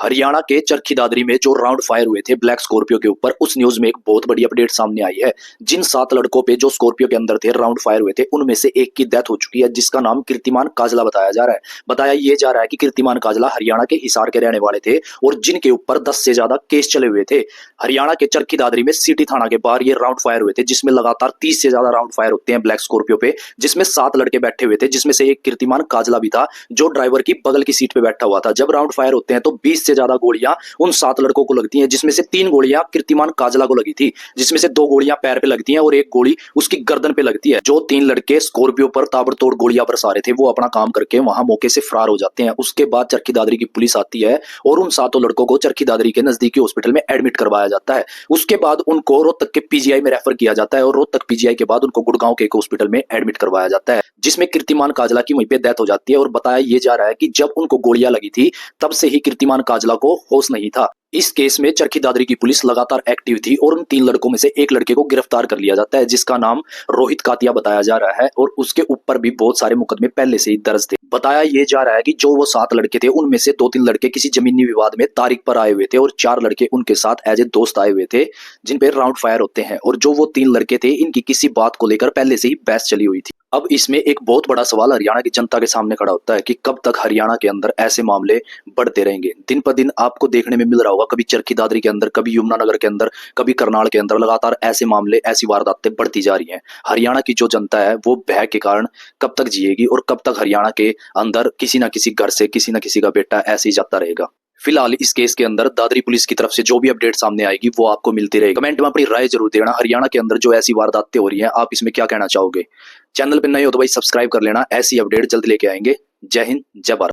हरियाणा के चरखी दादरी में जो राउंड फायर हुए थे ब्लैक स्कॉर्पियो के ऊपर, उस न्यूज में एक बहुत बड़ी अपडेट सामने आई है। जिन 7 लड़कों पे जो स्कॉर्पियो के अंदर थे राउंड फायर हुए थे, उनमें से एक की डेथ हो चुकी है, जिसका नाम कीर्तिमान काजला बताया जा रहा है। बताया ये जा रहा है कि कीर्तिमान काजला हरियाणा के हिसार के रहने वाले थे और जिनके ऊपर 10 से ज्यादा केस चले हुए थे। हरियाणा के चरखी दादरी में सिटी थाना के बाहर ये राउंड फायर हुए थे, जिसमें लगातार 30 से ज्यादा राउंड फायर होते हैं ब्लैक स्कॉर्पियो पे, जिसमें 7 लड़के बैठे हुए थे, जिसमें से एक कीर्तिमान काजला भी था, जो ड्राइवर की बगल की सीट पे बैठा हुआ था। जब राउंड फायर होते हैं तो 20 से ज्यादा गोलियां उन 7 लड़कों को लगती हैं, जिसमें से 3 गोलियां कीर्तिमान काजला को लगी थी, जिसमें से 2 गोलियां पैर पे लगती हैं और एक गोली उसकी गर्दन पे लगती है। जो 3 लड़के स्कॉर्पियो पर ताबड़तोड़ गोलियां बरसा रहे थे, वो अपना काम करके वहां मौके से फरार हो जाते हैं। उसके बाद चरखी दादरी की पुलिस आती है और उन 7 लड़कों को चरखी दादरी के नजदीकी हॉस्पिटल में एडमिट करवाया जाता है। उसके बाद उनको रोहतक के पीजीआई में रेफर किया जाता है और रोहतक पीजीआई के बाद उनको गुड़गांव के एक हॉस्पिटल में एडमिट करवाया जाता है, जिसमें कीर्तिमान काजला की वहीं पे डेथ हो जाती है। और बताया ये जा रहा है कि जब उनको गोलियां लगी थी तब से ही कीर्तिमान काजला को होश नहीं था। इस केस में चरखी दादरी की पुलिस लगातार एक्टिव थी और उन 3 लड़कों में से एक लड़के को गिरफ्तार कर लिया जाता है, जिसका नाम रोहित कातिया बताया जा रहा है और उसके ऊपर भी बहुत सारे मुकदमे पहले से ही दर्ज थे। बताया ये जा रहा है कि जो वो 7 लड़के थे, उनमें से 2-3 लड़के किसी जमीनी विवाद में तारीख पर आए हुए थे और 4 लड़के उनके साथ एज ए दोस्त आए हुए थे, जिन पे राउंड फायर होते हैं। और जो वो 3 लड़के थे, इनकी किसी बात को लेकर पहले से ही बहस चली हुई थी। अब इसमें एक बहुत बड़ा सवाल हरियाणा की जनता के सामने खड़ा होता है कि कब तक हरियाणा के अंदर ऐसे मामले बढ़ते रहेंगे। दिन पर दिन आपको देखने में मिल रहा होगा, कभी चरखी दादरी के अंदर, कभी यमुनानगर के अंदर, कभी करनाल के अंदर, लगातार ऐसे मामले, ऐसी वारदातें बढ़ती जा रही हैं। हरियाणा की जो जनता है वो भय के कारण कब तक जिएगी और कब तक हरियाणा के अंदर किसी ना किसी घर से किसी ना किसी का बेटा ऐसे ही जाता रहेगा। फिलहाल इस केस के अंदर दादरी पुलिस की तरफ से जो भी अपडेट सामने आएगी वो आपको मिलती रहेगी। कमेंट में अपनी राय जरूर देना। हरियाणा के अंदर जो ऐसी वारदातें हो रही हैं, आप इसमें क्या कहना चाहोगे? चैनल पर नए हो तो भाई सब्सक्राइब कर लेना, ऐसी अपडेट जल्द लेके आएंगे। जय हिंद, जय भारत।